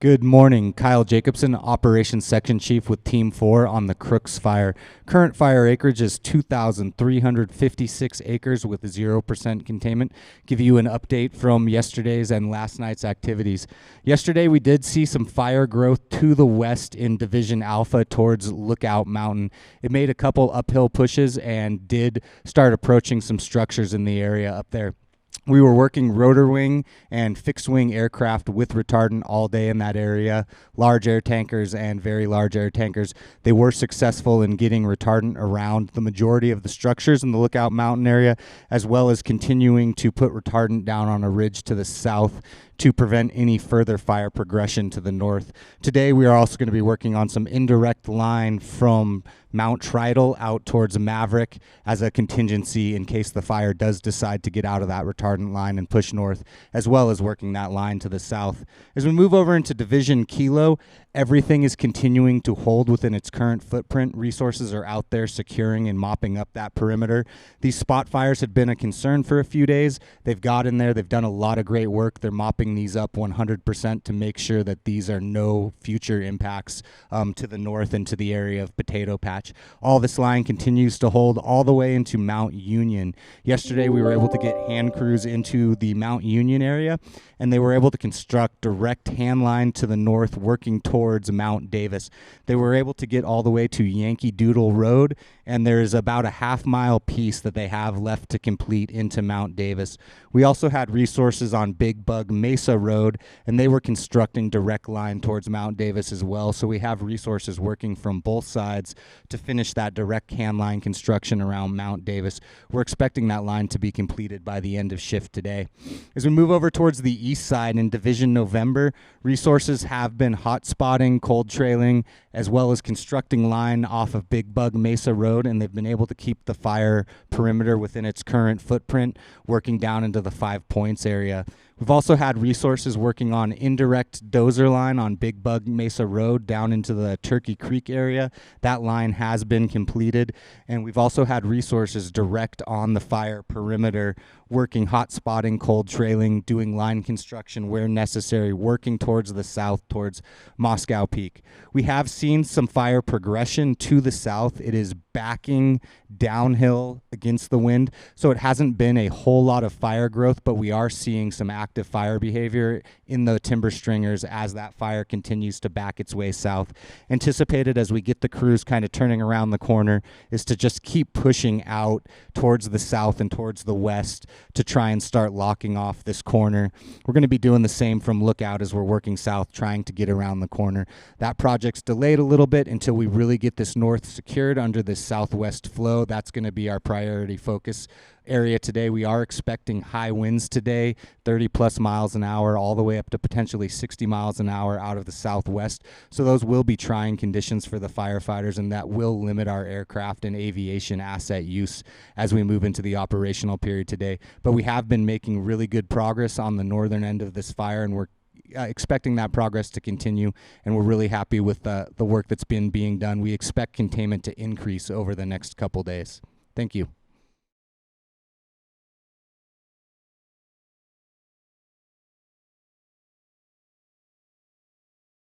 Good morning. Kyle Jacobson, Operations Section Chief with Team 4 on the Crooks fire. Current fire acreage is 2,356 acres with 0% containment. Give you an update from yesterday's and last night's activities. Yesterday, we did see some fire growth to the west in Division Alpha towards Lookout Mountain. It made a couple uphill pushes and did start approaching some structures in the area up there. We were working rotor wing and fixed wing aircraft with retardant all day in that area, large air tankers and very large air tankers. They were successful in getting retardant around the majority of the structures in the Lookout Mountain area, as well as continuing to put retardant down on a ridge to the south to prevent any further fire progression to the north. Today, we are also going to be working on some indirect line from Mount Tridal out towards Maverick as a contingency in case the fire does decide to get out of that retardant line and push north, as well as working that line to the south. As we move over into Division Kilo, everything is continuing to hold within its current footprint. Resources are out there securing and mopping up that perimeter. These spot fires had been a concern for a few days. They've got in there. They've done a lot of great work. They're mopping these up 100% to make sure that these are no future impacts to the north and to the area of Potato Patch. All this line continues to hold all the way into Mount Union. Yesterday, we were able to get hand crews into the Mount Union area, and they were able to construct direct hand line to the north working towards Mount Davis. They were able to get all the way to Yankee Doodle Road, and there's about a half-mile piece that they have left to complete into Mount Davis. We also had resources on Big Bug Mesa Road, and they were constructing direct line towards Mount Davis as well. So we have resources working from both sides to finish that direct hand line construction around Mount Davis. We're expecting that line to be completed by the end of shift today. As we move over towards the east side in Division November, resources have been hot spotting, cold trailing, as well as constructing line off of Big Bug Mesa Road, and they've been able to keep the fire perimeter within its current footprint, working down into the 5 Points area. We've also had resources working on indirect dozer line on Big Bug Mesa Road down into the Turkey Creek area. That line has been completed, and we've also had resources direct on the fire perimeter, working hot spotting, cold trailing, doing line construction where necessary, working towards the south, towards Moscow Peak. We have seen some fire progression to the south. It is backing downhill against the wind, so it hasn't been a whole lot of fire growth, but we are seeing some active fire behavior in the timber stringers as that fire continues to back its way south. Anticipated as we get the crews kind of turning around the corner is to just keep pushing out towards the south and towards the west to try and start locking off this corner. We're going to be doing the same from Lookout as we're working south, trying to get around the corner. That project's delayed a little bit until we really get this north secured under this southwest flow. That's going to be our priority focus area today. We are expecting high winds today, 30 plus miles an hour, all the way up to potentially 60 miles an hour out of the southwest. So those will be trying conditions for the firefighters, and that will limit our aircraft and aviation asset use as we move into the operational period today. But we have been making really good progress on the northern end of this fire, and we're expecting that progress to continue, and we're really happy with the work that's been being done. We expect containment to increase over the next couple days. Thank you.